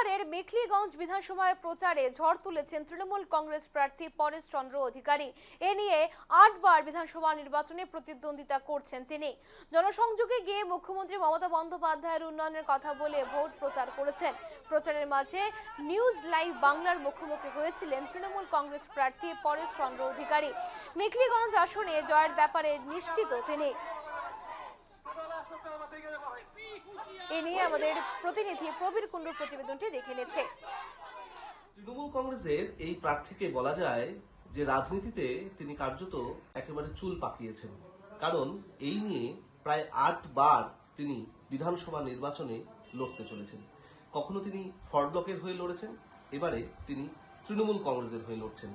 এবারের মেখলিগঞ্জ বিধানসভায় প্রচারে ঝড় তুলেছেন তৃণমূল কংগ্রেস প্রার্থী পরেশ চন্দ্র অধিকারী। এ নিয়ে 8বার বিধানসভা নির্বাচনে প্রতিদ্বন্দ্বিতা করছেন তিনি। জনসংযোগে গিয়ে মুখ্যমন্ত্রী মমতা বন্দ্যোপাধ্যায়ের উন্নয়নের কথা বলে ভোট প্রচার করেছেন। প্রচারের মাঝে নিউজ লাইভ বাংলার মুখোমুখি হয়েছিলেন তৃণমূল কংগ্রেস প্রার্থী পরেশ চন্দ্র অধিকারী। মেখলিগঞ্জ আসনে জয়ের ব্যাপারে নিশ্চিত তিনি। এ নিয়ে আমাদের প্রতিনিধি প্রবীর কুণ্ডুর প্রতিবেদনটি দেখে নিচ্ছে। তৃণমূল কংগ্রেসের এই প্রার্থীকে বলা যায় যে রাজনীতিতে তিনি কার্যত একেবারে চুল পাকিয়েছেন, কারণ এই নিয়ে প্রায় 8 বার তিনি বিধানসভা নির্বাচনে লড়তে চলেছেন। কখনো তিনি ফর ব্লকের হয়ে লড়েছেন, এবারে তিনি তৃণমূল কংগ্রেসের হয়ে লড়ছেন।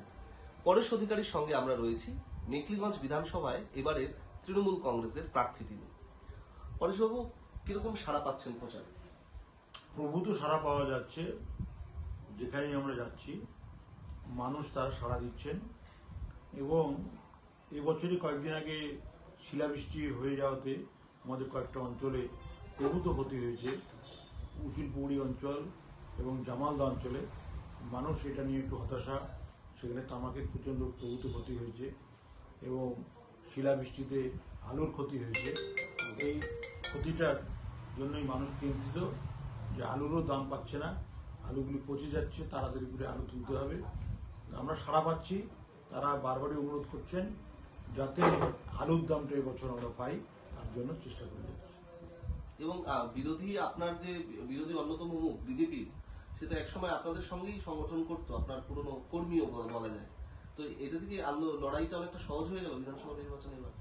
পরেশ অধিকারীর সঙ্গে আমরা রয়েছি মেখলিগঞ্জ বিধানসভায় এবারের তৃণমূল কংগ্রেসের প্রার্থী তিনি। পরেশবাবু, কিরকম সাড়া পাচ্ছেন প্রচারে? প্রভূত সাড়া পাওয়া যাচ্ছে, যেখানেই আমরা যাচ্ছি মানুষ তারা সাড়া দিচ্ছেন। এবং এবছরই কয়েকদিন আগে শিলাবৃষ্টি হয়ে যাওয়াতে আমাদের কয়েকটা অঞ্চলে প্রভূত ক্ষতি হয়েছে। উচিলপৌড়ি অঞ্চল এবং জামালদা অঞ্চলে মানুষ এটা নিয়ে একটু হতাশা। সেখানে তামাকের প্রচণ্ড প্রভূত ক্ষতি হয়েছে এবং শিলাবৃষ্টিতে আলুর ক্ষতি হয়েছে। এই ক্ষতিটার জন্যই মানুষ চিন্তিত যে আলুরও দাম পাচ্ছে না, আলুগুলি পচে যাচ্ছে, তাড়াতাড়ি করে আলু তুলতে হবে। আমরা সাড়া পাচ্ছি, তারা বারবারই অনুরোধ করছেন যাতে আলুর দামটা এবছর আমরা পাই, তার জন্য চেষ্টা করে যাচ্ছি। এবং বিরোধী, আপনার যে বিরোধী অন্যতম মুখ বিজেপি, সেটা একসময় আপনাদের সঙ্গেই সংগঠন করতো, আপনার পুরনো কর্মীও বলা যায়। তো এটা থেকে লড়াইটা অনেকটা সহজ হয়ে গেল বিধানসভা নির্বাচনে। এবার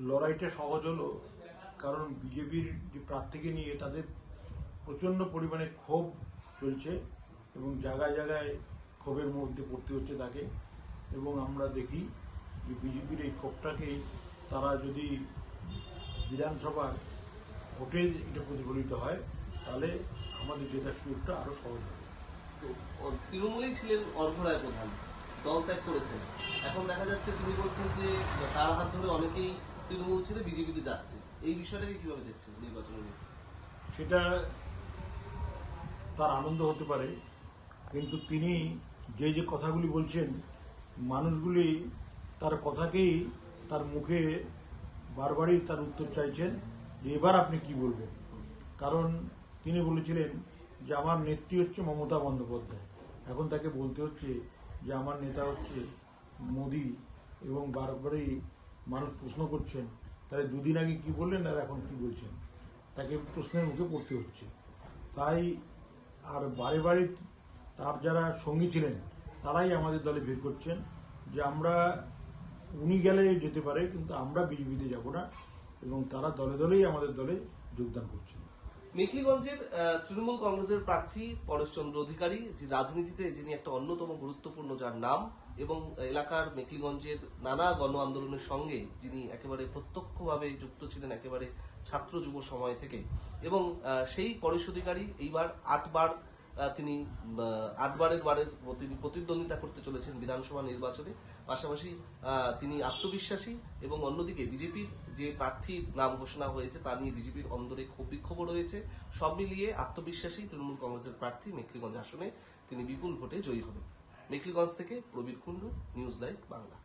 লড়াইটা সহজ হলো কারণ বিজেপির যে প্রার্থীকে নিয়ে তাদের প্রচণ্ড পরিমাণে ক্ষোভ চলছে এবং জায়গায় জায়গায় ক্ষোভের মধ্যে পড়তে হচ্ছে তাকে। এবং আমরা দেখি যে বিজেপির এই ক্ষোভটাকেই তারা যদি বিধানসভার ভোটে এটা প্রতিফলিত হয় তাহলে আমাদের জেতার সুযোগটা আরও সহজ হবে। তো তৃণমূলেই ছিলেন অর্ঘরায় প্রধান, দল ত্যাগ করেছেন। এখন দেখা যাচ্ছে তিনি বলছেন যে তার হাত ধরে অনেকেই তৃণমূল ছেড়ে বিজেপিতে যাচ্ছে। এই বিষয়টাকে কিভাবে দেখছেন নির্বাচনে? সেটা তার আনন্দ হতে পারে, কিন্তু তিনি যে কথাগুলি বলছেন মানুষগুলি তার কথাকেই তার মুখে বারবারই তার উত্তর চাইছেন যে এবার আপনি কি বলবেন। কারণ তিনি বলেছিলেন যে আমার নেত্রী হচ্ছে মমতা বন্দ্যোপাধ্যায়, এখন তাকে বলতে হচ্ছে যে আমার নেতা হচ্ছে মোদি। এবং বারবারই মানুষ প্রশ্ন করছেন তাহলে দুদিন আগে কি বললেন আর এখন কি বলছেন, তাকে প্রশ্নের মুখে পড়তে হচ্ছে। তাই আর বারে বারে তার যারা সঙ্গী ছিলেন তারাই আমাদের দলে ভিড় করছেন যে আমরা, উনি গেলে যেতে পারে কিন্তু আমরা বিজেপিতে যাব না, এবং তারা দলে দলেই আমাদের দলে যোগদান করছেন। মেখলিগঞ্জের তৃণমূল কংগ্রেসের প্রার্থী পরেশ চন্দ্র অধিকারী, যে রাজনীতিতে যিনি একটা অন্যতম গুরুত্বপূর্ণ যার নাম, এবং এলাকার মেখলিগঞ্জের নানা গণ আন্দোলনের সঙ্গে যিনি একেবারে প্রত্যক্ষভাবে যুক্ত ছিলেন একেবারে ছাত্র যুব সময় থেকে। এবং সেই পরেশ অধিকারী এইবার 8বার তিনি 8বারের প্রতিদ্বন্দ্বিতা করতে চলেছেন বিধানসভা নির্বাচনে। পাশাপাশি তিনি আত্মবিশ্বাসী, এবং অন্যদিকে বিজেপির যে প্রার্থীর নাম ঘোষণা হয়েছে তা নিয়ে বিজেপির অন্দরে ক্ষোভ বিক্ষোভ রয়েছে। সব মিলিয়ে আত্মবিশ্বাসী তৃণমূল কংগ্রেসের প্রার্থী মেখলিগঞ্জ আসনে তিনি বিপুল ভোটে জয়ী হবেন। মেখলিগঞ্জ থেকে প্রবীর কুণ্ডু, নিউজ লাইভ বাংলা।